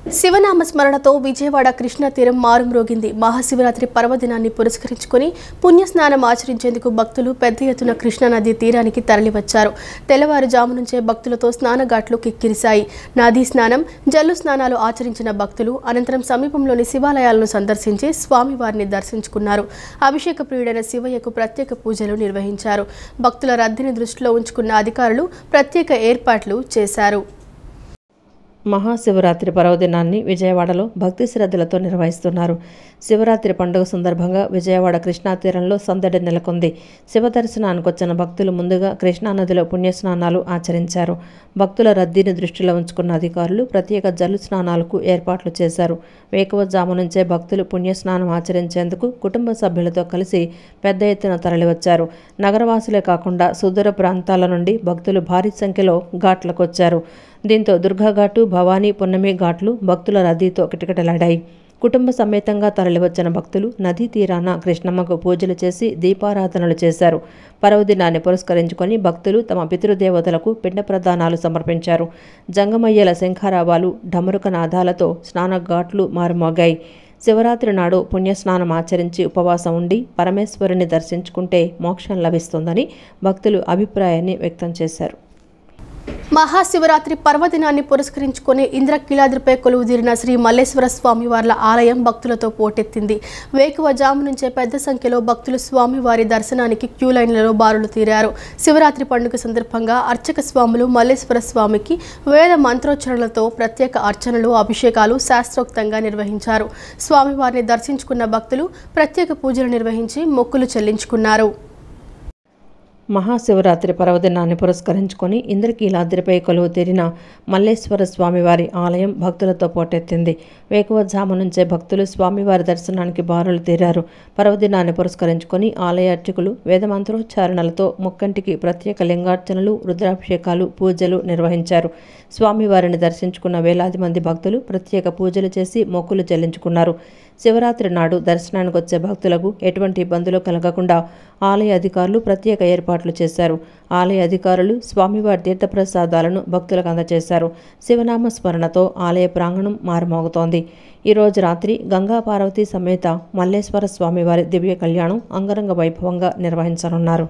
శివనామ స్మరణతో విజయవాడ కృష్ణా తీరం మారుమ్రోగింది. మహాశివరాత్రి పర్వదినాన్ని పురస్కరించుకుని పుణ్యస్నానం ఆచరించేందుకు భక్తులు పెద్ద ఎత్తున కృష్ణానది తీరానికి తరలివచ్చారు. తెల్లవారుజాము నుంచే భక్తులతో స్నానఘాట్లు కిక్కిరిశాయి. నదీ స్నానం, జల్లు స్నానాలు ఆచరించిన భక్తులు అనంతరం సమీపంలోని శివాలయాలను సందర్శించి స్వామివారిని దర్శించుకున్నారు. అభిషేక ప్రియుడైన శివయ్యకు ప్రత్యేక పూజలు నిర్వహించారు. భక్తుల రద్దీని దృష్టిలో ఉంచుకున్న అధికారులు ప్రత్యేక ఏర్పాట్లు చేశారు. మహాశివరాత్రి పర్వదినాన్ని విజయవాడలో భక్తి శ్రద్ధలతో నిర్వహిస్తున్నారు. శివరాత్రి పండుగ సందర్భంగా విజయవాడ కృష్ణా తీరంలో సందడి నెలకొంది. శివ దర్శనానికి వచ్చిన భక్తులు ముందుగా కృష్ణానదిలో పుణ్యస్నానాలు ఆచరించారు. భక్తుల రద్దీని దృష్టిలో ఉంచుకున్న అధికారులు ప్రత్యేక జల్లు స్నానాలకు ఏర్పాట్లు చేశారు. వేకువజాము నుంచే భక్తులు పుణ్యస్నానం ఆచరించేందుకు కుటుంబ సభ్యులతో కలిసి పెద్ద ఎత్తున తరలివచ్చారు. నగరవాసులే కాకుండా సుదూర ప్రాంతాల నుండి భక్తులు భారీ సంఖ్యలో ఘాట్లకు వచ్చారు. దీంతో దుర్గాఘాటు, భవానీ, పున్నమి ఘాట్లు భక్తుల రద్దీతో కిటకిటలాడాయి. కుటుంబ సమేతంగా తరలివచ్చిన భక్తులు నదీ తీరాన కృష్ణమ్మకు పూజలు చేసి దీపారాధనలు చేశారు. పర్వదినాన్ని పురస్కరించుకొని భక్తులు తమ పితృదేవతలకు పిండ ప్రదానాలు సమర్పించారు. జంగమయ్యల శంఖారావాలు, ఢమరుక నాదాలతో స్నానఘాట్లు మారుమోగాయి. శివరాత్రి నాడు పుణ్యస్నానం ఆచరించి ఉపవాసం ఉండి పరమేశ్వరుని దర్శించుకుంటే మోక్షం లభిస్తుందని భక్తులు అభిప్రాయాన్ని వ్యక్తం చేశారు. మహాశివరాత్రి పర్వదినాన్ని పురస్కరించుకుని ఇంద్రకీలాద్రిపై కొలువుదీరిన శ్రీ మల్లేశ్వర స్వామివార్ల ఆలయం భక్తులతో పోటెత్తింది. వేకువజాము నుంచే పెద్ద సంఖ్యలో భక్తులు స్వామివారి దర్శనానికి క్యూలైన్లలో బారులు తీరారు. శివరాత్రి పండుగ సందర్భంగా అర్చక స్వాములు మల్లేశ్వర స్వామికి వేద మంత్రోచ్చరణలతో ప్రత్యేక అర్చనలు, అభిషేకాలు శాస్త్రోక్తంగా నిర్వహించారు. స్వామివారిని దర్శించుకున్న భక్తులు ప్రత్యేక పూజలు నిర్వహించి మొక్కులు చెల్లించుకున్నారు. మహాశివరాత్రి పర్వదినాన్ని పురస్కరించుకొని ఇంద్రకీలాద్రిపై కొలువు తీరిన మల్లేశ్వర స్వామివారి ఆలయం భక్తులతో పోటెత్తింది. వేకువజాము నుంచే భక్తులు స్వామివారి దర్శనానికి బారులు తీరారు. పర్వదినాన్ని పురస్కరించుకొని ఆలయ అర్చకులు వేదమంత్రోచ్చారణలతో ముక్కంటికి ప్రత్యేక లింగార్చనలు, రుద్రాభిషేకాలు, పూజలు నిర్వహించారు. స్వామివారిని దర్శించుకున్న వేలాది మంది భక్తులు ప్రత్యేక పూజలు చేసి మొక్కులు చెల్లించుకున్నారు. శివరాత్రి నాడు దర్శనానికి వచ్చే భక్తులకు ఎటువంటి ఇబ్బందులు కలగకుండా ఆలయ అధికారులు ప్రత్యేక ఏర్పాట్లు చేశారు. ఆలయ అధికారులు స్వామివారి తీర్థప్రసాదాలను భక్తులకు అందజేశారు. శివనామ స్మరణతో ఆలయ ప్రాంగణం మారుమోగుతోంది. ఈరోజు రాత్రి గంగా పార్వతీ సమేత మల్లేశ్వర స్వామివారి దివ్య కళ్యాణం అంగరంగ వైభవంగా నిర్వహించనున్నారు.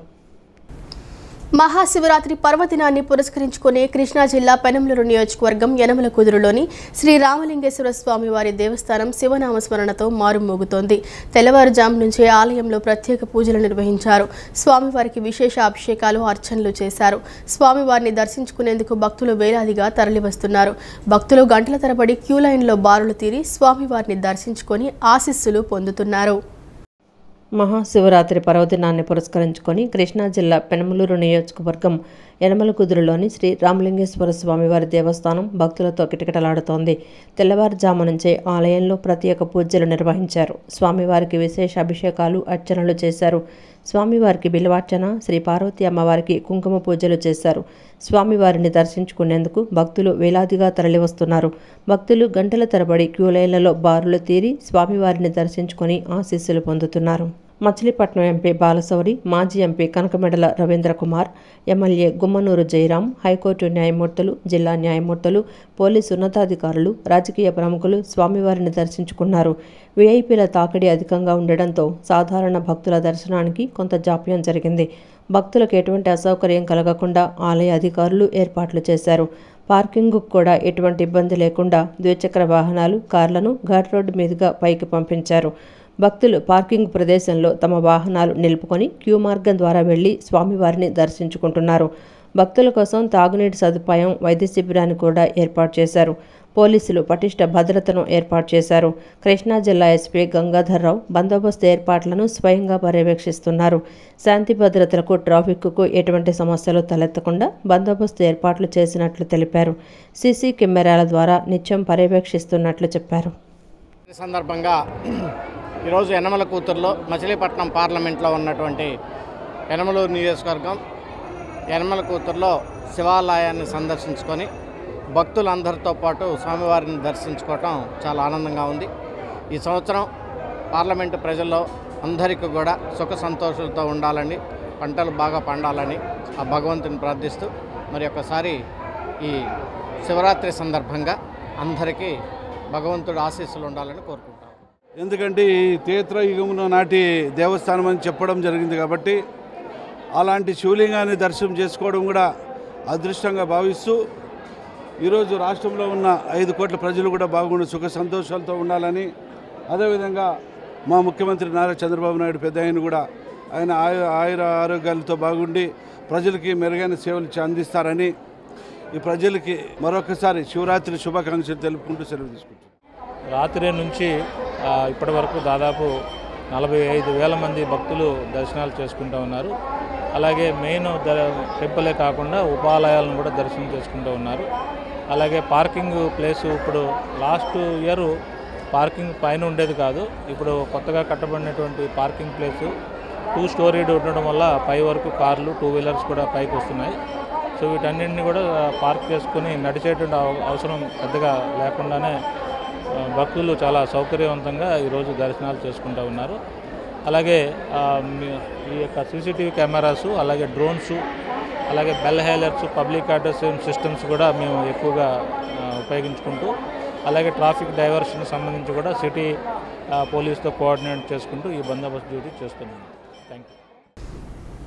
మహాశివరాత్రి పర్వదినాన్ని పురస్కరించుకుని కృష్ణా జిల్లా పెనంలూరు నియోజకవర్గం యనమలకుదురులోని శ్రీ రామలింగేశ్వర స్వామివారి దేవస్థానం శివనామస్మరణతో మారుమోగుతోంది. తెల్లవారుజాము నుంచే ఆలయంలో ప్రత్యేక పూజలు నిర్వహించారు. స్వామివారికి విశేష అభిషేకాలు, అర్చనలు చేశారు. స్వామివారిని దర్శించుకునేందుకు భక్తులు వేలాదిగా తరలివస్తున్నారు. భక్తులు గంటల తరబడి క్యూలైన్లో బారులు తీరి స్వామివారిని దర్శించుకొని ఆశీస్సులు పొందుతున్నారు. మహాశివరాత్రి పర్వదినాన్ని పురస్కరించుకొని కృష్ణా జిల్లా పెనమలూరు నియోజకవర్గం యనమలకుదురులోని శ్రీ రామలింగేశ్వర స్వామివారి దేవస్థానం భక్తులతో కిటకిటలాడుతోంది. తెల్లవారుజాము నుంచే ఆలయంలో ప్రత్యేక పూజలు నిర్వహించారు. స్వామివారికి విశేష అభిషేకాలు, అర్చనలు చేశారు. స్వామివారికి బిల్వార్చన, శ్రీ పార్వతీ అమ్మవారికి కుంకుమ పూజలు చేశారు. స్వామివారిని దర్శించుకునేందుకు భక్తులు వేలాదిగా తరలివస్తున్నారు. భక్తులు గంటల తరబడి క్యూలైన్లలో బారులు తీరి స్వామివారిని దర్శించుకొని ఆశీస్సులు పొందుతున్నారు. మచిలీపట్నం ఎంపీ బాలశౌరి, మాజీ MP Kanakamedala Ravindra Kumar, MLA Gummanur Jayaram, high court న్యాయమూర్తులు, జిల్లా న్యాయమూర్తులు, పోలీసు ఉన్నతాధికారులు, రాజకీయ ప్రముఖులు స్వామివారిని దర్శించుకున్నారు. వీఐపీల తాకిడి అధికంగా ఉండడంతో సాధారణ భక్తుల దర్శనానికి కొంత జాప్యం జరిగింది. భక్తులకు ఎటువంటి అసౌకర్యం కలగకుండా ఆలయ అధికారులు ఏర్పాట్లు చేశారు. పార్కింగ్కు కూడా ఎటువంటి ఇబ్బంది లేకుండా ద్విచక్ర వాహనాలు, కార్లను ఘాట్ రోడ్డు మీదుగా పైకి పంపించారు. భక్తులు పార్కింగ్ ప్రదేశంలో తమ వాహనాలు నిలుపుకొని క్యూ మార్గం ద్వారా వెళ్లి స్వామివారిని దర్శించుకుంటున్నారు. భక్తుల కోసం తాగునీటి సదుపాయం, వైద్య శిబిరాన్ని కూడా ఏర్పాటు చేశారు. పోలీసులు పటిష్ట భద్రతను ఏర్పాటు చేశారు. కృష్ణా జిల్లా ఎస్పీ గంగాధర్రావు బందోబస్తు ఏర్పాట్లను స్వయంగా పర్యవేక్షిస్తున్నారు. శాంతి భద్రతలకు, ట్రాఫిక్కు ఎటువంటి సమస్యలు తలెత్తకుండా బందోబస్తు ఏర్పాట్లు చేసినట్లు తెలిపారు. సీసీ కెమెరాల ద్వారా నిత్యం పర్యవేక్షిస్తున్నట్లు చెప్పారు. సందర్భంగా ఈరోజు యనమలకూతురులో మచిలీపట్నం పార్లమెంట్లో ఉన్నటువంటి యనమలూరు నియోజకవర్గం యనమలకూతురులో శివాలయాన్ని సందర్శించుకొని భక్తులందరితో పాటు స్వామివారిని దర్శించుకోవటం చాలా ఆనందంగా ఉంది. ఈ సంవత్సరం పార్లమెంటు ప్రజల్లో అందరికీ కూడా సుఖ సంతోషాలతో ఉండాలని, పంటలు బాగా పండాలని ఆ భగవంతుని ప్రార్థిస్తూ మరి ఒకసారి ఈ శివరాత్రి సందర్భంగా అందరికీ భగవంతుడు ఆశీస్సులు ఉండాలని కోరుకుంటాం. ఎందుకంటే ఈ త్రేతాయుగమున నాటి దేవస్థానం అని చెప్పడం జరిగింది కాబట్టి అలాంటి శివలింగాన్ని దర్శనం చేసుకోవడం కూడా అదృష్టంగా భావిస్తూ ఈరోజు రాష్ట్రంలో ఉన్న 5 కోట్ల ప్రజలు కూడా బాగుండి సుఖ సంతోషాలతో ఉండాలని, అదేవిధంగా మా ముఖ్యమంత్రి నారా చంద్రబాబు నాయుడు పెద్ద ఆయన కూడా ఆయన ఆయుర ఆరోగ్యాలతో బాగుండి ప్రజలకి మెరుగైన సేవలు అందిస్తారని ఈ ప్రజలకి మరొకసారి శివరాత్రి శుభాకాంక్షలు తెలుపుకుంటూ సెలవు తీసుకుంటాం. రాత్రి నుంచి ఇప్పటి వరకు దాదాపు 45,000 మంది భక్తులు దర్శనాలు చేసుకుంటూ ఉన్నారు. అలాగే మెయిన్ టెంపులే కాకుండా ఉపాలయాలను కూడా దర్శనం చేసుకుంటూ ఉన్నారు. అలాగే పార్కింగ్ ప్లేసు ఇప్పుడు లాస్ట్ ఇయర్ పార్కింగ్ పైన ఉండేది కాదు, ఇప్పుడు కొత్తగా కట్టబడినటువంటి పార్కింగ్ ప్లేసు 2 స్టోరీడ్ ఉండడం వల్ల పై వరకు కార్లు 2 వీలర్స్ కూడా పైకి వస్తున్నాయి. సో వీటన్నింటినీ కూడా పార్క్ చేసుకుని నడిచేటువంటి అవసరం పెద్దగా లేకుండానే భక్తులు చాలా సౌకర్యవంతంగా ఈరోజు దర్శనాలు చేసుకుంటూ ఉన్నారు. అలాగే ఈ యొక్క సీసీటీవీ కెమెరాసు, అలాగే డ్రోన్స్, అలాగే బెల్ హైలర్స్, పబ్లిక్ అడ్రస్ సిస్టమ్స్ కూడా మేము ఎక్కువగా ఉపయోగించుకుంటూ, అలాగే ట్రాఫిక్ డైవర్షన్ సంబంధించి కూడా సిటీ పోలీస్తో కోఆర్డినేట్ చేసుకుంటూ ఈ బందోబస్తు డ్యూటీ చేస్తున్నాము. Thank you.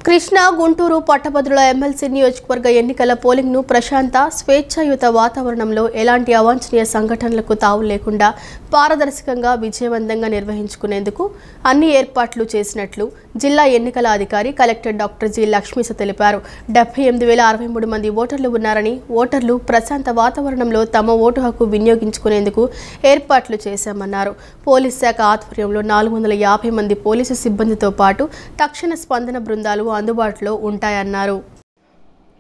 కృష్ణా గుంటూరు పట్టభద్రుల ఎమ్మెల్సీ నియోజకవర్గ ఎన్నికల పోలింగ్ను ప్రశాంత స్వేచ్ఛాయుత వాతావరణంలో ఎలాంటి అవాంఛనీయ సంఘటనలకు తావు లేకుండా పారదర్శకంగా విజయవంతంగా నిర్వహించుకునేందుకు అన్ని ఏర్పాట్లు చేసినట్లు జిల్లా ఎన్నికల అధికారి కలెక్టర్ డాక్టర్ జి లక్ష్మీస తెలిపారు. 78,063 మంది ఓటర్లు ఉన్నారని, ఓటర్లు ప్రశాంత వాతావరణంలో తమ ఓటు హక్కు వినియోగించుకునేందుకు ఏర్పాట్లు చేశామన్నారు. పోలీస్ శాఖ ఆధ్వర్యంలో 450 మంది పోలీసు సిబ్బందితో పాటు తక్షణ స్పందన బృందాలు అందుబాటులో ఉంటాయన్నారు.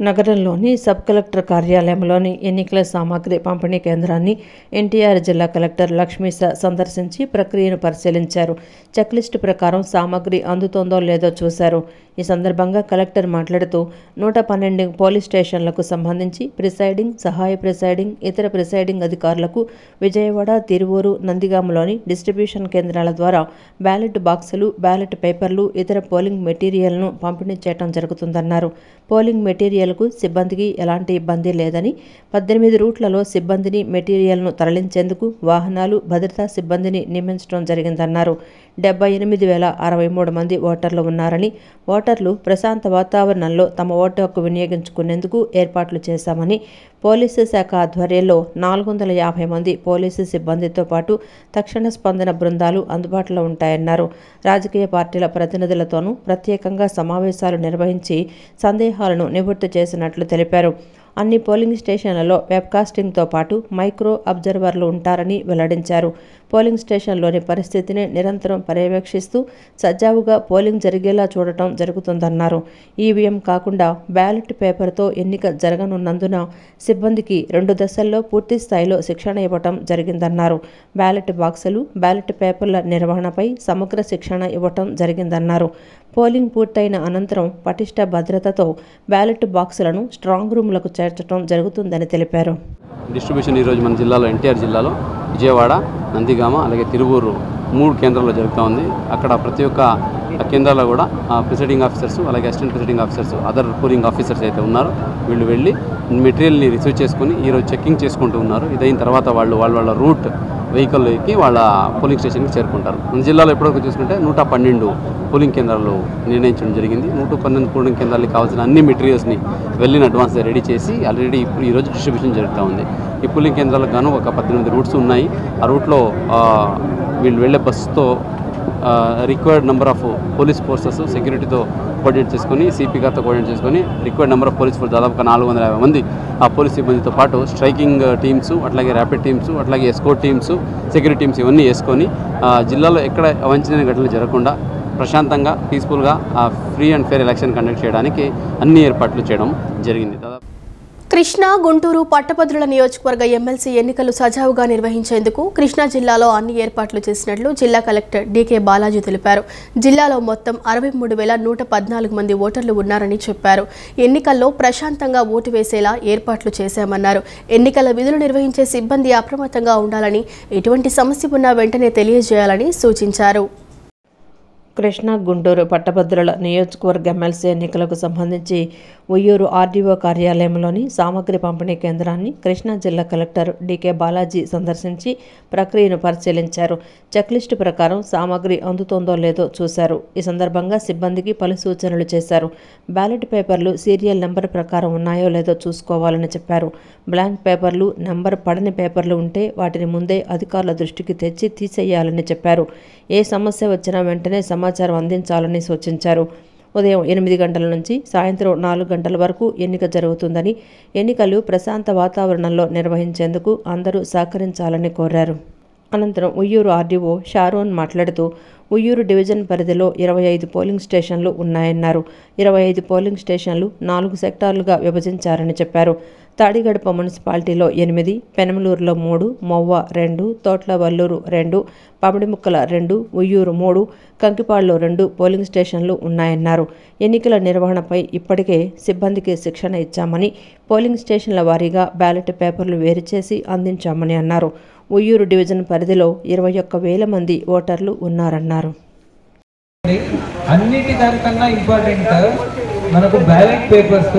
నగరంలోని సబ్ కలెక్టర్ కార్యాలయంలోని ఎన్నికల సామాగ్రి పంపిణీ కేంద్రాన్ని ఎన్టీఆర్ జిల్లా కలెక్టర్ లక్ష్మీస సందర్శించి ప్రక్రియను పరిశీలించారు. చెక్లిస్టు ప్రకారం సామాగ్రి అందుతోందో లేదో చూశారు. ఈ సందర్భంగా కలెక్టర్ మాట్లాడుతూ 112 పోలీస్ స్టేషన్లకు సంబంధించి ప్రిసైడింగ్, సహాయ ప్రిసైడింగ్, ఇతర ప్రిసైడింగ్ అధికారులకు విజయవాడ, తిరువూరు, నందిగామలోని డిస్ట్రిబ్యూషన్ కేంద్రాల ద్వారా బ్యాలెట్ బాక్సులు, బ్యాలెట్ పేపర్లు, ఇతర పోలింగ్ మెటీరియల్ను పంపిణీ చేయడం జరుగుతుందన్నారు. పోలింగ్ మెటీరియల్కు సిబ్బందికి ఎలాంటి ఇబ్బంది లేదని, 18 రూట్లలో సిబ్బందిని, మెటీరియల్ను తరలించేందుకు వాహనాలు, భద్రతా సిబ్బందిని నియమించడం జరిగిందన్నారు. 78,063 మంది ఓటర్లు ఉన్నారని, ఓటర్లు ప్రశాంత వాతావరణంలో తమ ఓటు హక్కు వినియోగించుకునేందుకు ఏర్పాట్లు చేశామని, పోలీసు శాఖ ఆధ్వర్యంలో 450 మంది పోలీసు సిబ్బందితో పాటు తక్షణ స్పందన బృందాలు అందుబాటులో ఉంటాయన్నారు. రాజకీయ పార్టీల ప్రతినిధులతోనూ ప్రత్యేకంగా సమావేశాలు నిర్వహించి సందేహాలను నివృత్తి చేసినట్లు తెలిపారు. అన్ని పోలింగ్ స్టేషన్లలో వెబ్కాస్టింగ్తో పాటు మైక్రో అబ్జర్వర్లు ఉంటారని వెల్లడించారు. పోలింగ్ స్టేషన్లోని పరిస్థితిని నిరంతరం పర్యవేక్షిస్తూ సజావుగా పోలింగ్ జరిగేలా చూడటం జరుగుతుందన్నారు. ఈవీఎం కాకుండా బ్యాలెట్ పేపర్తో ఎన్నిక జరగనున్నందున సిబ్బందికి 2 దశల్లో పూర్తి స్థాయిలో శిక్షణ ఇవ్వటం జరిగిందన్నారు. బ్యాలెట్ బాక్సులు, బ్యాలెట్ పేపర్ల నిర్వహణపై సమగ్ర శిక్షణ ఇవ్వటం జరిగిందన్నారు. పోలింగ్ పూర్తయిన అనంతరం పటిష్ట భద్రతతో బ్యాలెట్ బాక్సులను స్ట్రాంగ్ రూమ్లకు చేర్చడం జరుగుతుందని తెలిపారు. డిస్ట్రిబ్యూషన్ ఈరోజు మన జిల్లాలో, ఎన్టీఆర్ జిల్లాలో విజయవాడ, నందిగామ, అలాగే తిరువూరు 3 కేంద్రాల్లో జరుగుతూ ఉంది. అక్కడ ప్రతి ఒక్క కేంద్రాల్లో కూడా ప్రిసైడింగ్ ఆఫీసర్స్, అలాగే assistant presiding officers, other polling officers అయితే ఉన్నారో వీళ్ళు వెళ్ళి మెటీరియల్ని రిసీవ్ చేసుకుని ఈరోజు చెక్కింగ్ చేసుకుంటూ ఉన్నారు. ఇదైన తర్వాత వాళ్ళ రూట్ వెహికల్కి వాళ్ళ పోలింగ్ స్టేషన్కి చేరుకుంటారు. మన జిల్లాలో ఇప్పటివరకు చూసుకుంటే 112 పోలింగ్ కేంద్రాలు నిర్ణయించడం జరిగింది. 112 పోలింగ్ కేంద్రాలకు కావాల్సిన అన్ని మెటీరియల్స్ని వెళ్ళిన అడ్వాన్స్ రెడీ చేసి ఆల్రెడీ ఇప్పుడు ఈరోజు డిస్ట్రిబ్యూషన్ జరుగుతూ ఉంది. ఈ పోలింగ్ కేంద్రాలకు గాను ఒక 18 రూట్స్ ఉన్నాయి. ఆ రూట్లో వీళ్ళు వెళ్ళే బస్సుతో required number of police forces సెక్యూరిటీతో కోఆర్డినేట్ చేసుకొని, సిపి గారితో కోఆర్డినేట్ చేసుకొని required number of police force దాదాపుగా 450 మంది ఆ పోలీస్ సిబ్బందితో పాటు స్ట్రైకింగ్ టీమ్స్, అట్లాగే ర్యాపిడ్ టీమ్స్, అట్లాగే ఎస్కోర్ట్ టీమ్స్, సెక్యూరిటీ టీమ్స్ ఇవన్నీ వేసుకొని జిల్లాలో ఎక్కడ అవాంఛనీయ ఘటనలు జరగకుండా ప్రశాంతంగా, పీస్ఫుల్గా free and fair election conduct చేయడానికి అన్ని ఏర్పాట్లు చేయడం జరిగింది. కృష్ణా గుంటూరు పట్టభద్రుల నియోజకవర్గ ఎమ్మెల్సీ ఎన్నికలు సజావుగా నిర్వహించేందుకు కృష్ణా జిల్లాలో అన్ని ఏర్పాట్లు చేసినట్లు జిల్లా కలెక్టర్ డీకే బాలాజీ తెలిపారు. జిల్లాలో మొత్తం 63,114 మంది ఓటర్లు ఉన్నారని చెప్పారు. ఎన్నికల్లో ప్రశాంతంగా ఓటు వేసేలా ఏర్పాట్లు చేశామన్నారు. ఎన్నికల విధులు నిర్వహించే సిబ్బంది అప్రమత్తంగా ఉండాలని, ఎటువంటి సమస్య ఉన్నా వెంటనే తెలియజేయాలని సూచించారు. కృష్ణా గుంటూరు పట్టభద్రుల నియోజకవర్గ ఎమ్మెల్సీ ఎన్నికలకు సంబంధించి ఉయ్యూరు ఆర్డీఓ కార్యాలయంలోని సామగ్రి పంపిణీ కేంద్రాన్ని కృష్ణా జిల్లా కలెక్టర్ డికే బాలాజీ సందర్శించి ప్రక్రియను పరిశీలించారు. చెక్లిస్టు ప్రకారం సామగ్రి అందుతోందో లేదో చూశారు. ఈ సందర్భంగా సిబ్బందికి పలు సూచనలు చేశారు. బ్యాలెట్ పేపర్లు సీరియల్ నెంబర్ ప్రకారం ఉన్నాయో లేదో చూసుకోవాలని చెప్పారు. బ్లాంక్ పేపర్లు, నెంబర్ పడని పేపర్లు ఉంటే వాటిని ముందే అధికారుల దృష్టికి తెచ్చి తీసేయాలని చెప్పారు. ఏ సమస్య వచ్చినా వెంటనే సమాచారం అందించాలని సూచించారు. ఉదయం 8 గంటల నుంచి సాయంత్రం 4 గంటల వరకు ఎన్నిక జరుగుతుందని, ఎన్నికలు ప్రశాంత వాతావరణంలో నిర్వహించేందుకు అందరూ సహకరించాలని కోరారు. అనంతరం ఉయ్యూరు ఆర్డీఓ షారోన్ మాట్లాడుతూ ఉయ్యూరు డివిజన్ పరిధిలో 25 పోలింగ్ స్టేషన్లు ఉన్నాయన్నారు. 25 పోలింగ్ స్టేషన్లు 4 సెక్టార్లుగా విభజించారని చెప్పారు. తాడిగడప మున్సిపాలిటీలో 8, పెనమలూరులో 3, మొవ్వ 2, తోట్లవల్లూరు 2, పమిడిముక్కల 2, ఉయ్యూరు 3, కంకిపాడులో 2 పోలింగ్ స్టేషన్లు ఉన్నాయన్నారు. ఎన్నికల నిర్వహణపై ఇప్పటికే సిబ్బందికి శిక్షణ ఇచ్చామని, పోలింగ్ స్టేషన్ల వారీగా బ్యాలెట్ పేపర్లు వేరు చేసి అందించామని అన్నారు. ఉయ్యూరు డివిజన్ పరిధిలో 21,000 మంది ఓటర్లు ఉన్నారన్నారు. అన్నిటిదానికన్నా ఇంపార్టెంట్ మనకు బ్యాలెట్ పేపర్స్,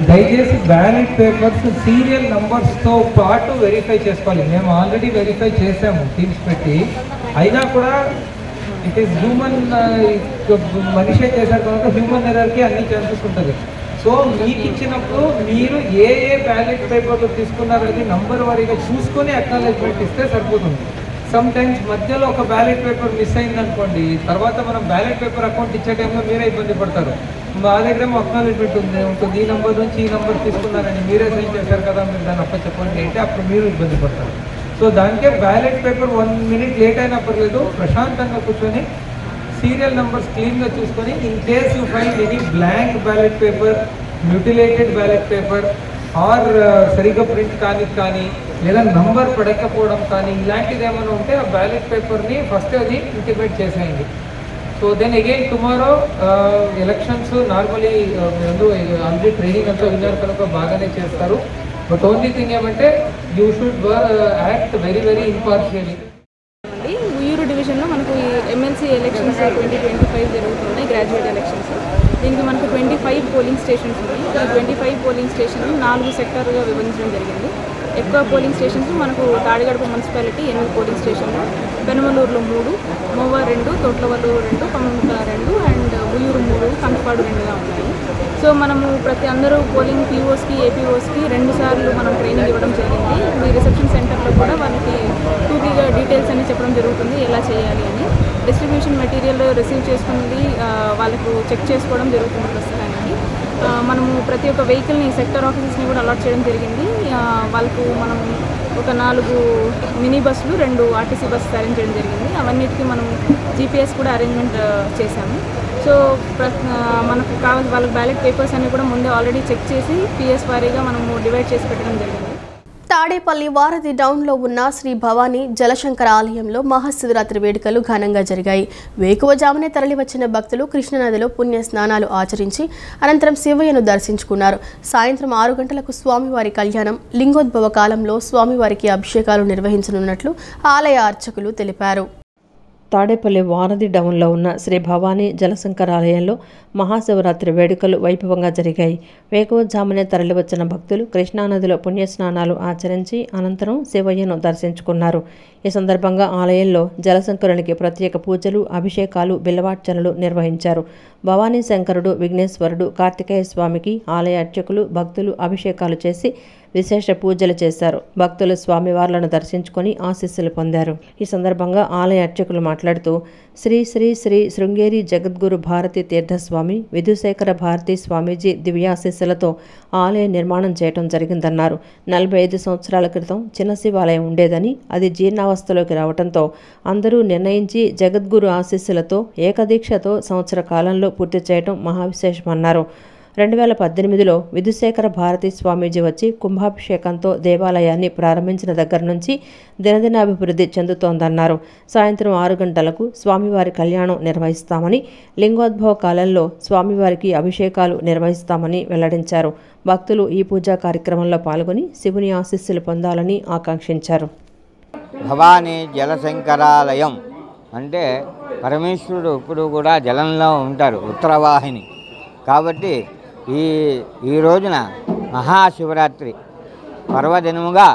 దయచేసి బ్యాలెట్ పేపర్స్ సీరియల్ నంబర్స్తో పాటు వెరిఫై చేసుకోవాలి. మేము ఆల్రెడీ వెరిఫై చేసాము టీమ్స్ పెట్టి, అయినా కూడా ఇట్ ఈస్ హ్యూమన్, మనిషే చేశారు కనుక హ్యూమన్ ఎర్రర్కి అన్ని ఛాన్సెస్ ఉంటుంది. సో మీకు ఇచ్చినప్పుడు మీరు ఏ బ్యాలెట్ పేపర్లు తీసుకున్నారని నంబర్ వారీగా చూసుకొని అక్నాలెడ్జ్మెంట్ ఇస్తే సరిపోతుంది. సమ్ టైమ్స్ మధ్యలో ఒక బ్యాలెట్ పేపర్ మిస్ అయిందనుకోండి, తర్వాత మనం బ్యాలెట్ పేపర్ అకౌంట్ ఇచ్చే టైంలో మీరే ఇబ్బంది పడతారు. మా దగ్గర అక్నాలెడ్జ్మెంట్ ఉంటుంది, ఈ నెంబర్ నుంచి ఈ నెంబర్ తీసుకున్నారని మీరే సైన్ చేశారు కదా, మీరు దాన్ని అప్ప చెప్పండి అంటే అప్పుడు మీరు ఇబ్బంది పడతారు. సో దానికే బ్యాలెట్ పేపర్ 1 మినిట్ లేట్ అయినా పర్లేదు, ప్రశాంతంగా కూర్చొని సీరియల్ నెంబర్స్ క్లీన్గా చూసుకొని, in case you find any blank ballot paper, mutilated ballot paper or సరిగ్గా ప్రింట్ కానీ లేదా నంబర్ పడకపోవడం కానీ ఇలాంటిది ఏమైనా ఉంటే ఆ బ్యాలెట్ పేపర్ని ఫస్ట్ అది ఇంటిమేట్ చేసేయండి. So then again tomorrow elections normally already training అంతా విన్నారు కనుక బాగానే చేస్తారు. బట్ ఓన్లీ థింగ్ ఏమంటే you should act very impartially. Uyyuru డివిజన్లో మనకు ఎమ్మెల్సీ ఎలక్షన్స్ 2025 జరుగుతున్నాయి, గ్రాడ్యుయేట్ ఎలక్షన్స్. దీనికి మనకు 25 పోలింగ్ స్టేషన్స్ ఉన్నాయి. ఈ 25 పోలింగ్ స్టేషన్లు 4 సెక్టార్లుగా విభజించడం జరిగింది. ఎక్కువ పోలింగ్ స్టేషన్స్ మనకు తాడిగడప మున్సిపాలిటీ 8 పోలింగ్ స్టేషన్లు, పెనమలూరులో 3, మొవ్వ 2, తోట్లవల్లూరు 2, పమిడిముక్కల 2 అండ్ ఉయ్యూరు 3, కంకిపాడు 2గా ఉన్నాయి. సో మనము అందరూ పోలింగ్ పీఓస్కి, ఏపీఓస్కి 2 సార్లు మనం ట్రైనింగ్ ఇవ్వడం జరిగింది. ఈ రిసెప్షన్ సెంటర్లో కూడా వాళ్ళకి టూబీగా డీటెయిల్స్ అన్ని చెప్పడం జరుగుతుంది, ఎలా చేయాలి అని. డిస్ట్రిబ్యూషన్ మెటీరియల్ రిసీవ్ చేసుకున్నది వాళ్ళకు చెక్ చేసుకోవడం జరుగుతుంది. ప్రస్తుతానికి మనము ప్రతి ఒక్క వెహికల్ని సెక్టర్ ఆఫీసెస్ని కూడా అలాట్ చేయడం జరిగింది. వాళ్ళకు మనం ఒక 4 మినీ బస్సులు, 2 ఆర్టీసీ బస్సు అరేంజ్ చేయడం జరిగింది. అవన్నిటికీ మనం జీపీఎస్ కూడా అరేంజ్మెంట్ చేశాము. సో మనకు కావాల్సిన వాళ్ళకి బ్యాలెట్ పేపర్స్ అన్ని కూడా ముందే ఆల్రెడీ చెక్ చేసి పిఎస్ వారీగా మనము డివైడ్ చేసి పెట్టడం జరిగింది. తాడేపల్లి వారధి డౌన్లో ఉన్న శ్రీ భవానీ జలశంకర ఆలయంలో మహాశివరాత్రి వేడుకలు ఘనంగా జరిగాయి. వేకువజామునే తరలివచ్చిన భక్తులు కృష్ణానదిలో పుణ్య స్నానాలు ఆచరించి అనంతరం శివయ్యను దర్శించుకున్నారు. సాయంత్రం 6 గంటలకు స్వామివారి కళ్యాణం, లింగోద్భవ కాలంలో స్వామివారికి అభిషేకాలు నిర్వహించనున్నట్లు ఆలయ అర్చకులు తెలిపారు. తాడేపల్లి వారధి డౌన్లో ఉన్న శ్రీ భవానీ జలశంకర ఆలయంలో మహాశివరాత్రి వేడుకలు వైభవంగా జరిగాయి. వేకువజామునే తరలివచ్చిన భక్తులు కృష్ణానదిలో పుణ్యస్నానాలు ఆచరించి అనంతరం శివయ్యను దర్శించుకున్నారు. ఈ సందర్భంగా ఆలయంలో జలశంకరునికి ప్రత్యేక పూజలు, అభిషేకాలు, బిల్వార్చనలు నిర్వహించారు. భవానీ శంకరుడు, విఘ్నేశ్వరుడు, కార్తికేయ స్వామికి ఆలయ అర్చకులు, భక్తులు అభిషేకాలు చేసి విశేష పూజలు చేశారు. భక్తులు స్వామివార్లను దర్శించుకొని ఆశీస్సులు పొందారు. ఈ సందర్భంగా ఆలయ అర్చకులు మాట్లాడుతూ శ్రీ శ్రీ శ్రీ శృంగేరి జగద్గురు భారతీ తీర్థస్వామి, విధుశేఖర భారతీ స్వామీజీ దివ్యాశీస్సులతో ఆలయ నిర్మాణం చేయడం జరిగిందన్నారు. 45 సంవత్సరాల క్రితం చిన్న శివాలయం ఉండేదని, అది జీర్ణావస్థలోకి రావడంతో అందరూ నిర్ణయించి జగద్గురు ఆశీస్సులతో ఏకదీక్షతో సంవత్సర కాలంలో పూర్తి చేయడం మహావిశేషమన్నారు. 2018లో విధుశేఖర భారతీ స్వామీజీ వచ్చి కుంభాభిషేకంతో దేవాలయాన్ని ప్రారంభించిన దగ్గర నుంచి దినదినాభివృద్ధి చెందుతోందన్నారు. సాయంత్రం 6 గంటలకు స్వామివారి కళ్యాణం నిర్వహిస్తామని, లింగోద్భవ కాలంలో స్వామివారికి అభిషేకాలు నిర్వహిస్తామని వెల్లడించారు. భక్తులు ఈ పూజా కార్యక్రమంలో పాల్గొని శివుని ఆశీస్సులు పొందాలని ఆకాంక్షించారు. భవానీ జలశంకరాలయం అంటే పరమేశ్వరుడు ఇప్పుడు కూడా జలంలో ఉంటారు, ఉత్తరవాహిని. కాబట్టి ఈ రోజున మహాశివరాత్రి పర్వదినముగా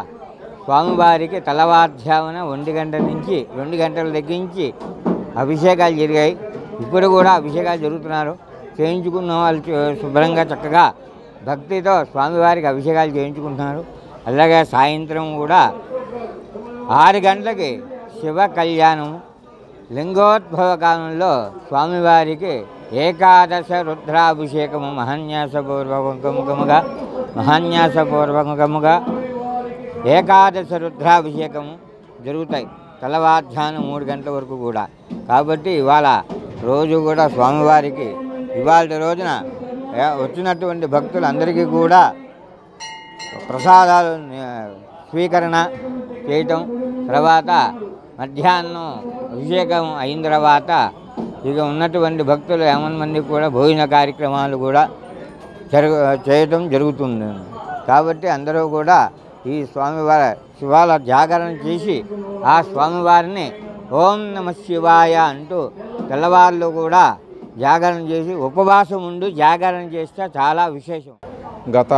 స్వామివారికి తెల్లవారుజామున 1 గంట నుంచి 2 గంటల దగ్గర నుంచి అభిషేకాలు జరిగాయి. ఇప్పుడు కూడా అభిషేకాలు జరుగుతున్నారు. చేయించుకున్న వాళ్ళు శుభ్రంగా చక్కగా భక్తితో స్వామివారికి అభిషేకాలు చేయించుకుంటున్నారు. అలాగే సాయంత్రం కూడా 6 గంటలకి శివ కళ్యాణం లింగోద్భవ కాలంలో స్వామివారికి ఏకాదశ రుద్రాభిషేకము మహాన్యాసపూర్వకముగా ఏకాదశ రుద్రాభిషేకము జరుగుతాయి తెల్లవారుజామున 3 గంటల వరకు కూడా. కాబట్టి ఇవాళ రోజు కూడా స్వామివారికి ఇవాళ రోజున వచ్చినటువంటి భక్తులందరికీ కూడా ప్రసాదాలు స్వీకరణ చేయటం, తర్వాత మధ్యాహ్నం అభిషేకం అయిన తర్వాత ఇక ఉన్నటువంటి భక్తులు 50 మందికి కూడా భోజన కార్యక్రమాలు కూడా చేయటం జరుగుతుంది. కాబట్టి అందరూ కూడా ఈ స్వామివారి శివాల జాగరణ చేసి ఆ స్వామివారిని ఓం నమ శివాయ అంటూ తెల్లవారులు కూడా జాగరణ చేసి ఉపవాసం ఉండి జాగరణ చేస్తే చాలా విశేషం. గత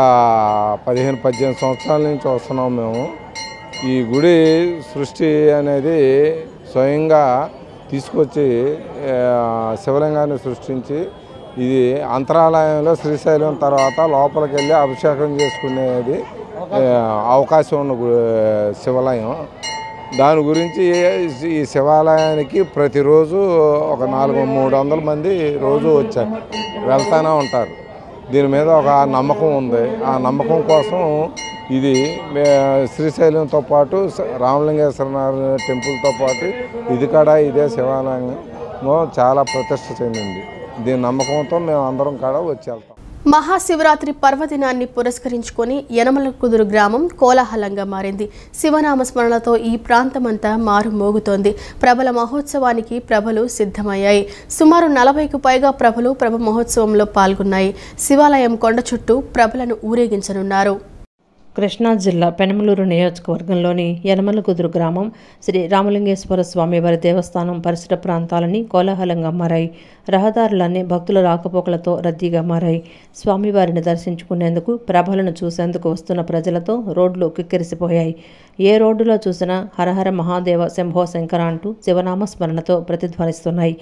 15-18 సంవత్సరాల నుంచి వస్తున్నాం మేము. ఈ గుడి సృష్టి అనేది స్వయంగా తీసుకొచ్చి శివలింగాన్ని సృష్టించి ఇది అంతరాలయంలో శ్రీశైలం తర్వాత లోపలికి వెళ్ళి అభిషేకం చేసుకునేది అవకాశం ఉన్న శివాలయం. దాని గురించి ఈ శివాలయానికి ప్రతిరోజు ఒక 300 మంది రోజు వెళ్తూనే ఉంటారు. దీని మీద ఒక నమ్మకం ఉంది. ఆ నమ్మకం కోసం ఇది శ్రీశైలంతో పాటు రామలింగేశ్వర టెంపుల్తో పాటు ఇది కూడా ఇదే శివాలయం చాలా ప్రతిష్ట చెందింది. దీని నమ్మకంతో మేము అందరం కూడా వచ్చి వెళ్తాం. మహాశివరాత్రి పర్వదినాన్ని పురస్కరించుకొని యనమలకుదురు గ్రామం కోలాహలంగా మారింది. శివనామ స్మరణలతో ఈ ప్రాంతమంతా మారుమోగుతోంది. ప్రభల మహోత్సవానికి ప్రభలు సిద్ధమయ్యాయి. సుమారు 40కు పైగా ప్రభలు ప్రభ మహోత్సవంలో పాల్గొన్నాయి. శివాలయం కొండ చుట్టూ ప్రభలను ఊరేగించనున్నారు. కృష్ణా జిల్లా పెనమలూరు నియోజకవర్గంలోని యనమలకుదురు గ్రామం శ్రీ రామలింగేశ్వర స్వామివారి దేవస్థానం పరిసర ప్రాంతాలన్నీ కోలాహలంగా మారాయి. రహదారులన్నీ భక్తుల రాకపోకలతో రద్దీగా మారాయి. స్వామివారిని దర్శించుకునేందుకు ప్రభలను చూసేందుకు వస్తున్న ప్రజలతో రోడ్లు కిక్కిరిసిపోయాయి. ఏ రోడ్డులో చూసినా హరహర మహాదేవ శంభో శంకర అంటూ శివనామ స్మరణతో ప్రతిధ్వనిస్తున్నాయి.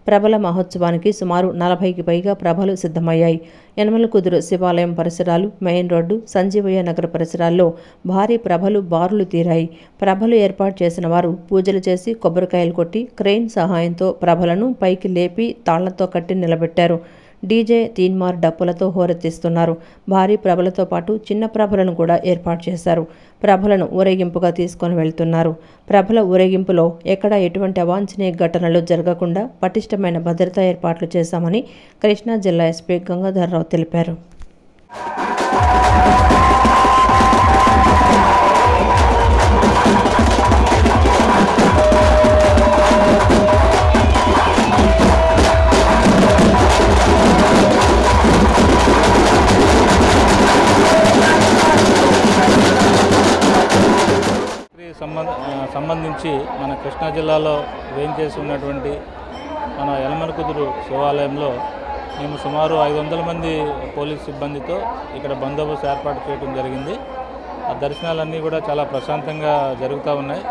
ప్రభల మహోత్సవానికి సుమారు 40కి పైగా ప్రభలు సిద్ధమయ్యాయి. యనమలకుదురు శివాలయం పరిసరాలు, మెయిన్ రోడ్డు, సంజీవయ్య నగర పరిసరాల్లో భారీ ప్రభలు బారులు తీరాయి. ప్రభలు ఏర్పాటు చేసిన వారు పూజలు చేసి కొబ్బరికాయలు కొట్టి క్రెయిన్ సహాయంతో ప్రభలను పైకి లేపి తాళ్లతో కట్టి నిలబెట్టారు. డీజే తీన్మార్ డప్పులతో హోరెత్తిస్తున్నారు. భారీ ప్రభలతో పాటు చిన్న ప్రభలను కూడా ఏర్పాటు చేశారు. ప్రభలను ఊరేగింపుగా తీసుకొని వెళ్తున్నారు. ప్రభల ఊరేగింపులో ఎక్కడా ఎటువంటి అవాంఛనీయ ఘటనలు జరగకుండా పటిష్టమైన భద్రతా ఏర్పాట్లు చేశామని కృష్ణా జిల్లా ఎస్పీ గంగాధర్రావు తెలిపారు. సంబంధించి మన కృష్ణా జిల్లాలో వేయించేసి ఉన్నటువంటి మన యనమలకుదురు శివాలయంలో మేము సుమారు 500 మంది పోలీస్ సిబ్బందితో ఇక్కడ బందోబస్తు ఏర్పాటు చేయడం జరిగింది. ఆ దర్శనాలన్నీ కూడా చాలా ప్రశాంతంగా జరుగుతూ ఉన్నాయి.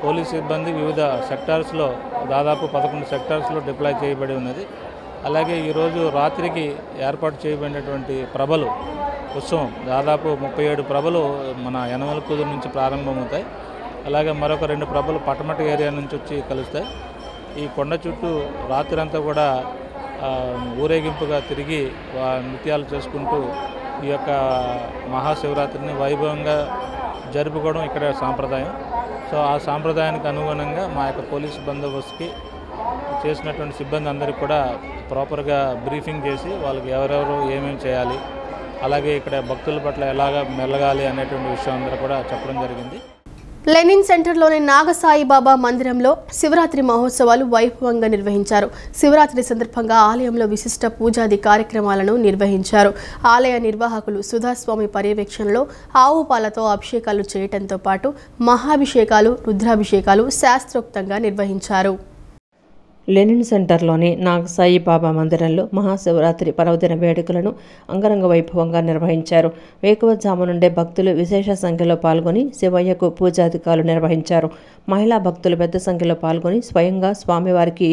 పోలీస్ సిబ్బంది వివిధ సెక్టార్స్లో దాదాపు 11 సెక్టార్స్లో డిప్లాయ్ చేయబడి ఉన్నది. అలాగే ఈరోజు రాత్రికి ఏర్పాటు చేయబడినటువంటి ప్రభలు ఉత్సవం దాదాపు 37 ప్రభలు మన యనమలకుదురు నుంచి ప్రారంభమవుతాయి. అలాగే మరొక 2 ప్రభలు పటమట ఏరియా నుంచి వచ్చి కలుస్తాయి. ఈ కొండ చుట్టూ రాత్రంతా కూడా ఊరేగింపుగా తిరిగి నృత్యాలు చేసుకుంటూ ఈ యొక్క మహాశివరాత్రిని వైభవంగా జరుపుకోవడం ఇక్కడ సాంప్రదాయం. సో ఆ సాంప్రదాయానికి అనుగుణంగా మా యొక్క పోలీసు బందోబస్తుకి చేసినటువంటి సిబ్బంది అందరికీ కూడా ప్రాపర్గా బ్రీఫింగ్ చేసి వాళ్ళకి ఎవరెవరు ఏమేమి చేయాలి, అలాగే ఇక్కడ భక్తుల పట్ల ఎలాగా మెలగాలి అనేటువంటి విషయం అందరూ కూడా చెప్పడం జరిగింది. లెనిన్ సెంటర్లోని నాగసాయిబాబా మందిరంలో శివరాత్రి మహోత్సవాలు వైభవంగా నిర్వహించారు. శివరాత్రి సందర్భంగా ఆలయంలో విశిష్ట పూజాది కార్యక్రమాలను నిర్వహించారు. ఆలయ నిర్వాహకులు సుధాస్వామి పర్యవేక్షణలో ఆవు పాలతో అభిషేకాలు చేయడంతో పాటు మహాభిషేకాలు, రుద్రాభిషేకాలు శాస్త్రోక్తంగా నిర్వహించారు. లెనిన్ సెంటర్లోని నాగ్ సాయి బాబా మందిరంలో మహాశివరాత్రి పర్వదిన వేడుకలను అంగరంగ వైభవంగా నిర్వహించారు. వేకువజాము నుండే భక్తులు విశేష సంఖ్యలో పాల్గొని శివయ్యకు పూజాధికారులు నిర్వహించారు. మహిళా భక్తులు పెద్ద సంఖ్యలో పాల్గొని స్వయంగా స్వామివారికి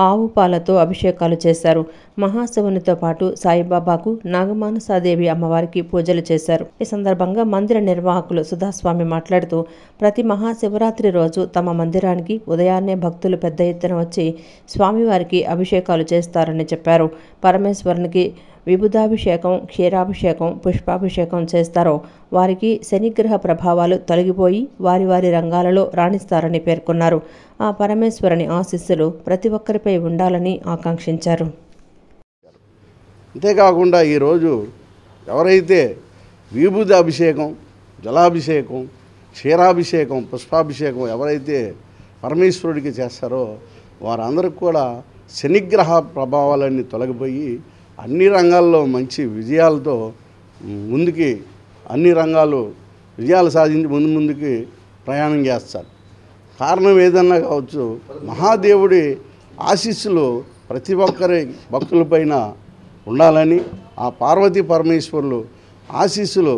ఆవు పాలతో అభిషేకాలు చేశారు. మహాశివునితో పాటు సాయిబాబాకు నాగమానసాదేవి అమ్మవారికి పూజలు చేశారు. ఈ సందర్భంగా మందిర నిర్వాహకులు సుధాస్వామి మాట్లాడుతూ ప్రతి మహాశివరాత్రి రోజు తమ మందిరానికి ఉదయాన్నే భక్తులు పెద్ద ఎత్తున వచ్చి స్వామివారికి అభిషేకాలు చేస్తారని చెప్పారు. పరమేశ్వరునికి విభుదాభిషేకం, క్షీరాభిషేకం, పుష్పాభిషేకం చేస్తారో వారికి శనిగ్రహ ప్రభావాలు తొలగిపోయి వారి వారి రంగాలలో రాణిస్తారని పేర్కొన్నారు. ఆ పరమేశ్వరుని ఆశీస్సులు ప్రతి ఒక్కరిపై ఉండాలని ఆకాంక్షించారు. అంతేకాకుండా ఈరోజు ఎవరైతే విభూది అభిషేకం, జలాభిషేకం, క్షీరాభిషేకం, పుష్పాభిషేకం ఎవరైతే పరమేశ్వరుడికి చేస్తారో వారందరికీ కూడా శనిగ్రహ ప్రభావాలన్నీ తొలగిపోయి అన్ని రంగాల్లో మంచి విజయాలతో ముందుకి అన్ని రంగాలు విజయాలు సాధించి ముందుకి ప్రయాణం చేస్తారు. కారణం ఏదన్నా కావచ్చు, మహాదేవుడి ఆశీస్సులు ప్రతి ఒక్కరి భక్తులపైన ఉండాలని, ఆ పార్వతీ పరమేశ్వరులు ఆశీస్సులు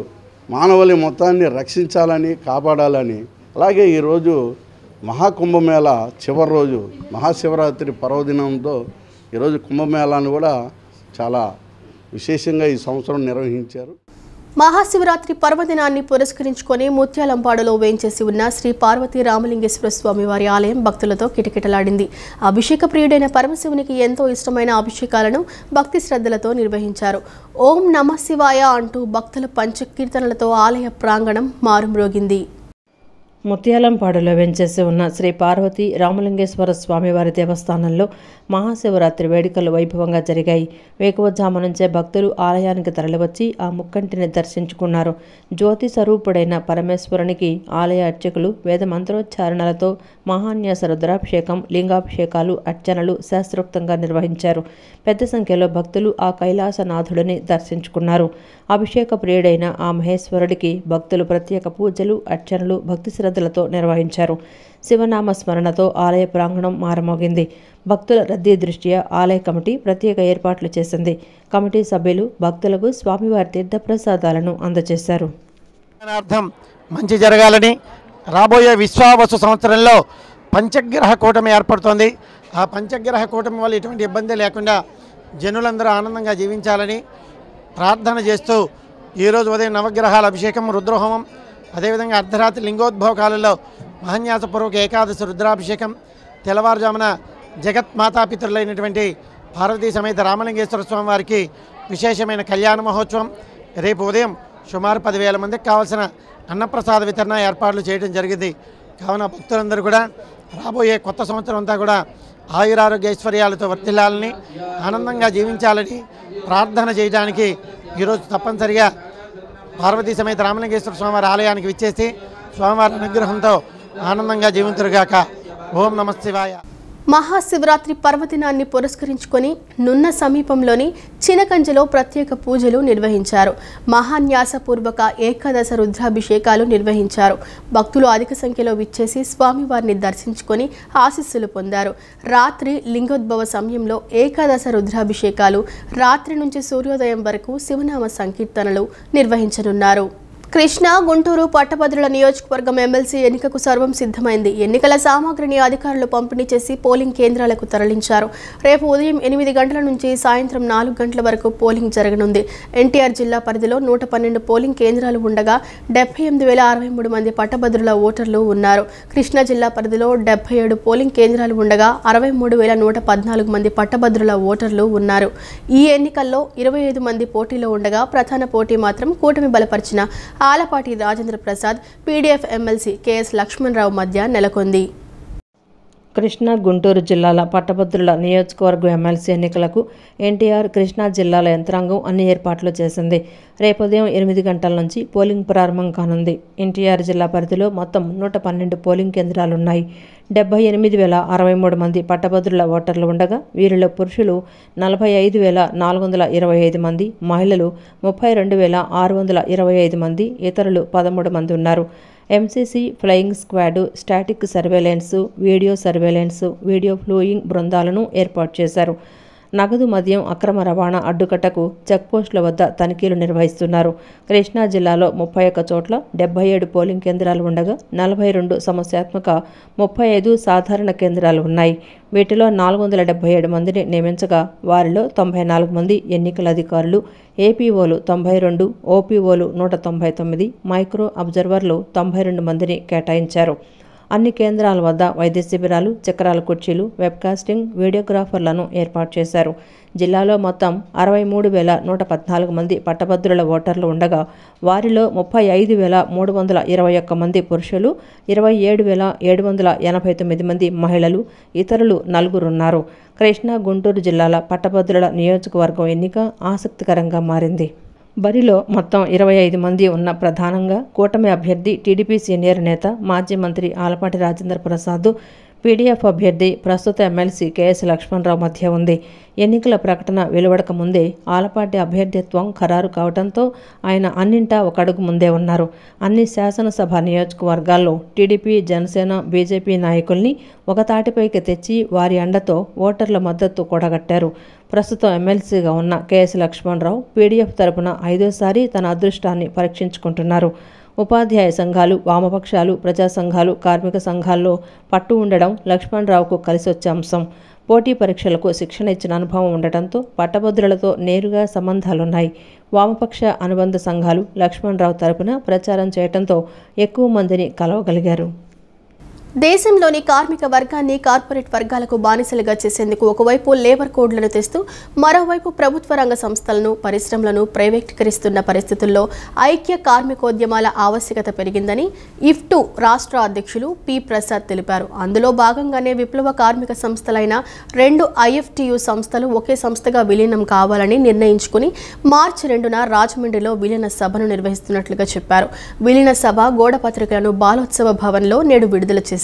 మానవాళి మొత్తాన్ని రక్షించాలని, కాపాడాలని, అలాగే ఈరోజు మహాకుంభమేళ చివరి రోజు మహాశివరాత్రి పర్వదినంతో ఈరోజు కుంభమేళాను కూడా చాలా విశేషంగా ఈ సంవత్సరం నిర్వహించారు. మహాశివరాత్రి పర్వదినాన్ని పురస్కరించుకొని ముత్యాలంపాడులో వేంచేసి ఉన్న శ్రీ పార్వతీ రామలింగేశ్వర స్వామి వారి ఆలయం భక్తులతో కిటకిటలాడింది. అభిషేక ప్రియుడైన పరమశివునికి ఎంతో ఇష్టమైన అభిషేకాలను భక్తి శ్రద్ధలతో నిర్వహించారు. ఓం నమః శివాయ అంటూ భక్తుల పంచకీర్తనలతో ఆలయ ప్రాంగణం మారుమ్రోగింది. ముత్యాలంపాడులో వెంచేసి ఉన్న శ్రీ పార్వతీ రామలింగేశ్వర స్వామివారి దేవస్థానంలో మహాశివరాత్రి వేడుకలు వైభవంగా జరిగాయి. వేకువజాము నుంచే భక్తులు ఆలయానికి తరలివచ్చి ఆ ముక్కంటిని దర్శించుకున్నారు. జ్యోతి స్వరూపుడైన పరమేశ్వరునికి ఆలయ అర్చకులు వేద మంత్రోచ్చారణలతో మహాన్యాస రుద్రాభిషేకం, లింగాభిషేకాలు, అర్చనలు శాస్త్రోక్తంగా నిర్వహించారు. పెద్ద సంఖ్యలో భక్తులు ఆ కైలాసనాథుడిని దర్శించుకున్నారు. అభిషేక ప్రియుడైన ఆ మహేశ్వరుడికి భక్తులు ప్రత్యేక పూజలు, అర్చనలు భక్తి శ్రద్ధలతో నిర్వహించారు. శివనామ స్మరణతో ఆలయ ప్రాంగణం మారుమోగింది. భక్తుల రద్దీ దృష్ట్యా ఆలయ కమిటీ ప్రత్యేక ఏర్పాట్లు చేసింది. కమిటీ సభ్యులు భక్తులకు స్వామివారి తీర్థప్రసాదాలను అందజేశారు. అర్థం మంచి జరగాలని రాబోయే విశ్వావసు సంవత్సరంలో పంచగ్రహ కూటమి ఏర్పడుతోంది. ఆ పంచగ్రహ కూటమి వల్ల ఎటువంటి ఇబ్బంది లేకుండా జనులందరూ ఆనందంగా జీవించాలని ప్రార్థన చేస్తూ ఈరోజు ఉదయం నవగ్రహాల అభిషేకం, రుద్రహోమం, అదేవిధంగా అర్ధరాత్రి లింగోద్భవ కాలంలో మహాన్యాసపూర్వక ఏకాదశి రుద్రాభిషేకం, తెల్లవారుజామున జగత్మాతాపితరులైనటువంటి పార్వతీ సమేత రామలింగేశ్వర స్వామి వారికి విశేషమైన కళ్యాణ మహోత్సవం, రేపు ఉదయం సుమారు 10,000 మందికి కావాల్సిన అన్నప్రసాద వితరణ ఏర్పాట్లు చేయడం జరిగింది. కావున భక్తులందరూ కూడా రాబోయే కొత్త సంవత్సరం అంతా కూడా ఆయురారోగ్య ఐశ్వర్యాలతో వర్ధిల్లాలని, ఆనందంగా జీవించాలని ప్రార్థన చేయడానికి ఈరోజు తప్పనిసరిగా పార్వతీ సమేత రామలింగేశ్వర స్వామివారి ఆలయానికి విచ్చేసి స్వామివారి అనుగ్రహంతో ఆనందంగా జీవింతురుగాక. ఓం నమః శివాయ. మహాశివరాత్రి పర్వదినాన్ని పురస్కరించుకొని నున్న సమీపంలోని చినకంజలో ప్రత్యేక పూజలు నిర్వహించారు. మహాన్యాసపూర్వక ఏకాదశ రుద్రాభిషేకాలు నిర్వహించారు. భక్తులు అధిక సంఖ్యలో విచ్చేసి స్వామివారిని దర్శించుకొని ఆశీస్సులు పొందారు. రాత్రి లింగోద్భవ సమయంలో ఏకాదశ రుద్రాభిషేకాలు, రాత్రి నుంచి సూర్యోదయం వరకు శివనామ సంకీర్తనలు నిర్వహించనున్నారు. కృష్ణా, గుంటూరు పట్టభద్రుల నియోజకవర్గం ఎమ్మెల్సీ ఎన్నికకు సర్వం సిద్ధమైంది. ఎన్నికల సామాగ్రిని అధికారులు పంపిణీ చేసి పోలింగ్ కేంద్రాలకు తరలించారు. రేపు ఉదయం 8 గంటల నుంచి సాయంత్రం 4 గంటల వరకు పోలింగ్ జరగనుంది. ఎన్టీఆర్ జిల్లా పరిధిలో 112 పోలింగ్ కేంద్రాలు ఉండగా 78,063 మంది పట్టభద్రుల ఓటర్లు ఉన్నారు. కృష్ణా జిల్లా పరిధిలో 77 పోలింగ్ కేంద్రాలు ఉండగా 63,114 మంది పట్టభద్రుల ఓటర్లు ఉన్నారు. ఈ ఎన్నికల్లో 25 మంది పోటీలో ఉండగా ప్రధాన పోటీ మాత్రం కూటమి బలపరిచిన Alapati Rajendra Prasad, PDF MLC KS Lakshmana Rao మధ్య నెలకొంది. కృష్ణా, గుంటూరు జిల్లాల పట్టభద్రుల నియోజకవర్గం ఎమ్మెల్సీ ఎన్నికలకు ఎన్టీఆర్ కృష్ణా జిల్లాల యంత్రాంగం అన్ని ఏర్పాట్లు చేసింది. రేపు ఉదయం 8 గంటల నుంచి పోలింగ్ ప్రారంభం కానుంది. ఎన్టీఆర్ జిల్లా పరిధిలో మొత్తం 112 పోలింగ్ కేంద్రాలున్నాయి. 78,063 మంది పట్టభద్రుల ఓటర్లు ఉండగా వీరిలో పురుషులు 45,425 మంది, మహిళలు 32,625 మంది, ఇతరులు 13 మంది ఉన్నారు. MCC flying squad, static surveillance, video surveillance, video flying బృందాలను ఏర్పాటు చేశారు. నగదు మద్యం అక్రమ రవాణా అడ్డుకట్టకు చెక్పోస్టుల వద్ద తనిఖీలు నిర్వహిస్తున్నారు. కృష్ణా జిల్లాలో 31 చోట్ల 77 పోలింగ్ కేంద్రాలు ఉండగా 42 సమస్యాత్మక, 35 సాధారణ కేంద్రాలు ఉన్నాయి. వీటిలో 477 మందిని నియమించగా వారిలో 94 మంది ఎన్నికల అధికారులు, ఏపీఓలు 92, ఓపీఓలు 199, మైక్రో అబ్జర్వర్లు 92 మందిని కేటాయించారు. అన్ని కేంద్రాల వద్ద వైద్య శిబిరాలు, చక్రాల కుర్చీలు, వెబ్కాస్టింగ్, వీడియోగ్రాఫర్లను ఏర్పాటు చేశారు. జిల్లాలో మొత్తం 63,114 మంది పట్టభద్రుల ఓటర్లు ఉండగా వారిలో 35,321 మంది పురుషులు, 27,789 మంది మహిళలు, ఇతరులు 4 ఉన్నారు. కృష్ణా, గుంటూరు జిల్లాల పట్టభద్రుల నియోజకవర్గం ఎన్నిక ఆసక్తికరంగా మారింది. బరిలో మొత్తం 25 మంది ఉన్న ప్రధానంగా కూటమి అభ్యర్థి, టీడీపీ సీనియర్ నేత, మాజీ మంత్రి ఆలపాటి రాజేంద్ర ప్రసాద్, పీడీఎఫ్ అభ్యర్థి, ప్రస్తుత ఎమ్మెల్సీ కేఎస్ లక్ష్మణరావు మధ్య ఉంది. ఎన్నికల ప్రకటన వెలువడక ముందే ఆలపాటి అభ్యర్థిత్వం ఖరారు కావడంతో ఆయన అన్నింటా ఒక అడుగు ముందే ఉన్నారు. అన్ని శాసనసభ నియోజకవర్గాల్లో టీడీపీ, జనసేన, బీజేపీ నాయకుల్ని ఒక తాటిపైకి తెచ్చి వారి అండతో ఓటర్ల మద్దతు కూడగట్టారు. ప్రస్తుతం ఎమ్మెల్సీగా ఉన్న కేఎస్ లక్ష్మణరావు పీడీఎఫ్ తరపున 5వ సారి తన అదృష్టాన్ని పరీక్షించుకుంటున్నారు. ఉపాధ్యాయ సంఘాలు, వామపక్షాలు, ప్రజా సంఘాలు, కార్మిక సంఘాల్లో పట్టు ఉండడం లక్ష్మణరావుకు కలిసొచ్చే అంశం. పోటీ పరీక్షలకు శిక్షణ ఇచ్చిన అనుభవం ఉండటంతో పట్టభద్రులతో నేరుగా సంబంధాలున్నాయి. వామపక్ష అనుబంధ సంఘాలు లక్ష్మణరావు తరపున ప్రచారం చేయడంతో ఎక్కువ మందిని కలవగలిగారు. దేశంలోని కార్మిక వర్గాన్ని కార్పొరేట్ వర్గాలకు బానిసలుగా చేసేందుకు ఒకవైపు లేబర్ కోడ్లను తెస్తూ మరోవైపు ప్రభుత్వ రంగ సంస్థలను, పరిశ్రమలను ప్రైవేటీకరిస్తున్న పరిస్థితుల్లో ఐక్య కార్మికోద్యమాల ఆవశ్యకత పెరిగిందని ఇఫ్టు రాష్ట్ర అధ్యక్షులు పి ప్రసాద్ తెలిపారు. అందులో భాగంగానే విప్లవ కార్మిక సంస్థలైన 2 ఐఎఫ్టియు సంస్థలు ఒకే సంస్థగా విలీనం కావాలని నిర్ణయించుకుని మార్చి 2న రాజమండ్రిలో విలీన సభను నిర్వహిస్తున్నట్లుగా చెప్పారు. విలీన సభ గోడ పత్రికలను బాలోత్సవ భవన్లో నేడు విడుదల చేశారు.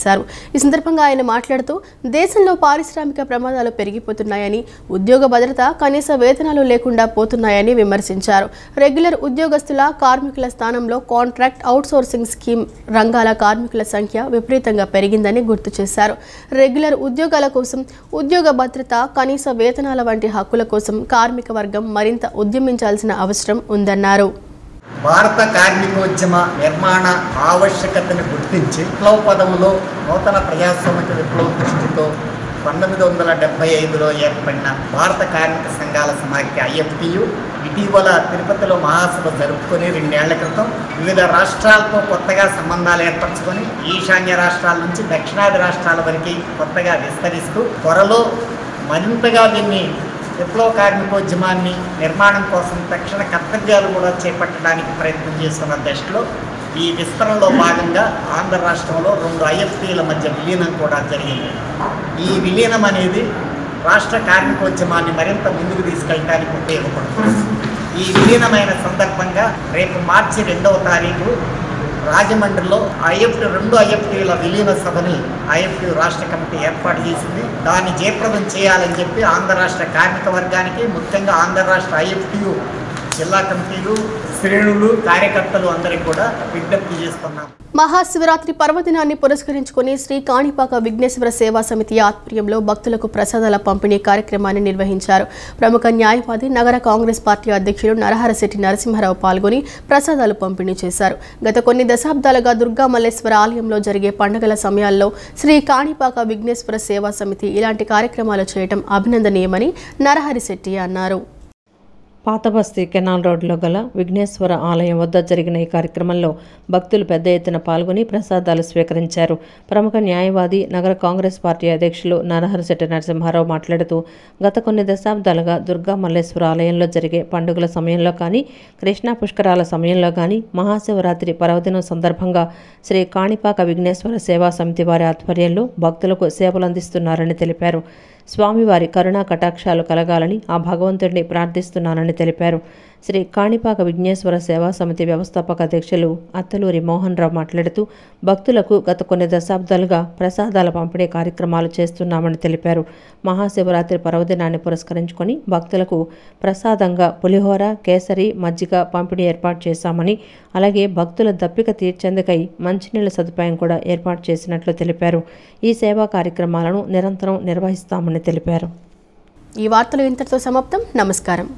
ఈ సందర్భంగా ఆయన మాట్లాడుతూ దేశంలో పారిశ్రామిక ప్రమాదాలు పెరిగిపోతున్నాయని, ఉద్యోగ భద్రత, కనీస వేతనాలు లేకుండా పోతున్నాయని విమర్శించారు. రెగ్యులర్ ఉద్యోగస్తుల కార్మికుల స్థానంలో కాంట్రాక్ట్ అవుట్సోర్సింగ్ స్కీమ్ రంగాల కార్మికుల సంఖ్య విపరీతంగా పెరిగిందని గుర్తు చేశారు. రెగ్యులర్ ఉద్యోగాల కోసం, ఉద్యోగ భద్రత, కనీస వేతనాల వంటి హక్కుల కోసం కార్మిక వర్గం మరింత ఉద్యమించాల్సిన అవసరం ఉందన్నారు. భారత కార్మికోద్యమ నిర్మాణ ఆవశ్యకతను గుర్తించి విప్లవ పదములో నూతన ప్రజాస్వామిక విప్లవ దృష్టితో 1975లో ఏర్పడిన భారత కార్మిక సంఘాల సమాఖ్య ఐఎఫ్టియు ఇటీవల తిరుపతిలో మహాసభ జరుపుకొని 2 ఏళ్ల క్రితం వివిధ రాష్ట్రాలతో కొత్తగా సంబంధాలు ఏర్పరచుకొని ఈశాన్య రాష్ట్రాల నుంచి దక్షిణాది రాష్ట్రాల వరకు కొత్తగా విస్తరిస్తూ త్వరలో మరింతగా దీన్ని విప్లవ కార్మికోద్యమాన్ని నిర్మాణం కోసం తక్షణ కర్తవ్యాలు కూడా చేపట్టడానికి ప్రయత్నం చేస్తున్న దశలో ఈ విస్తరణలో భాగంగా ఆంధ్ర రాష్ట్రంలో 2 ఐఎఫ్టీల మధ్య విలీనం కూడా జరిగింది. ఈ విలీనం అనేది రాష్ట్ర కార్మికోద్యమాన్ని మరింత ముందుకు తీసుకెళ్ళడానికి ఉపయోగపడుతుంది. ఈ విలీనమైన సందర్భంగా రేపు మార్చి 2వ తారీఖు రాజమండ్రిలో 2 ఐఎఫ్టీల విలీన సభని ఐఎఫ్టీ రాష్ట్ర కమిటీ ఏర్పాటు చేసింది. దాన్ని జయప్రదం చేయాలని చెప్పి ఆంధ్ర రాష్ట్ర కార్మిక వర్గానికి, ముఖ్యంగా ఆంధ్ర రాష్ట్ర ఐఎఫ్టీయు జిల్లా కమిటీలు, శ్రేణులు, కార్యకర్తలు అందరికీ కూడా విజ్ఞప్తి చేస్తున్నాం. మహాశివరాత్రి పర్వదినాన్ని పురస్కరించుకుని శ్రీ కాణిపాక విఘ్నేశ్వర సేవా సమితి ఆధ్వర్యంలో భక్తులకు ప్రసాదాల పంపిణీ కార్యక్రమాన్ని నిర్వహించారు. ప్రముఖ న్యాయవాది, నగర కాంగ్రెస్ పార్టీ అధ్యక్షుడు నరహరశెట్టి నరసింహారావు పాల్గొని ప్రసాదాలు పంపిణీ చేశారు. గత కొన్ని దశాబ్దాలుగా దుర్గా మల్లేశ్వర ఆలయంలో జరిగే పండుగల సమయాల్లో శ్రీ కాణిపాక విఘ్నేశ్వర సేవా సమితి ఇలాంటి కార్యక్రమాలు చేయడం అభినందనీయమని నరహరిశెట్టి అన్నారు. పాతబస్తీ కెనాల్ రోడ్లో గల విఘ్నేశ్వర ఆలయం వద్ద జరిగిన ఈ కార్యక్రమంలో భక్తులు పెద్ద ఎత్తున పాల్గొని ప్రసాదాలు స్వీకరించారు. ప్రముఖ న్యాయవాది, నగర కాంగ్రెస్ పార్టీ అధ్యక్షులు నరహరశెట్టి నరసింహారావు మాట్లాడుతూ గత కొన్ని దశాబ్దాలుగా దుర్గా మల్లేశ్వర ఆలయంలో జరిగే పండుగల సమయంలో కానీ, కృష్ణా పుష్కరాల సమయంలో కానీ, మహాశివరాత్రి పర్వదినం సందర్భంగా శ్రీ కాణిపాక విఘ్నేశ్వర సేవా సమితి వారి ఆధ్వర్యంలో భక్తులకు సేవలు అందిస్తున్నారని తెలిపారు. స్వామివారి కరుణా కటాక్షాలు కలగాలని ఆ భగవంతుడిని ప్రార్థిస్తున్నానని తెలిపారు. శ్రీ కాణిపాక విఘ్నేశ్వర సేవా సమితి వ్యవస్థాపక అధ్యక్షులు అత్తలూరి మోహన్ రావు మాట్లాడుతూ భక్తులకు గత కొన్ని దశాబ్దాలుగా ప్రసాదాల పంపిణీ కార్యక్రమాలు చేస్తున్నామని తెలిపారు. మహాశివరాత్రి పర్వదినాన్ని పురస్కరించుకొని భక్తులకు ప్రసాదంగా పులిహోర, కేసరి, మజ్జిగ పంపిణీ ఏర్పాటు చేశామని, అలాగే భక్తుల దప్పిక తీర్చేందుకై మంచినీళ్ల సదుపాయం కూడా ఏర్పాటు చేసినట్లు తెలిపారు. ఈ సేవా కార్యక్రమాలను నిరంతరం నిర్వహిస్తామని తెలిపారు. ఈ వార్తలు ఇంతటితో సమాప్తం. నమస్కారం.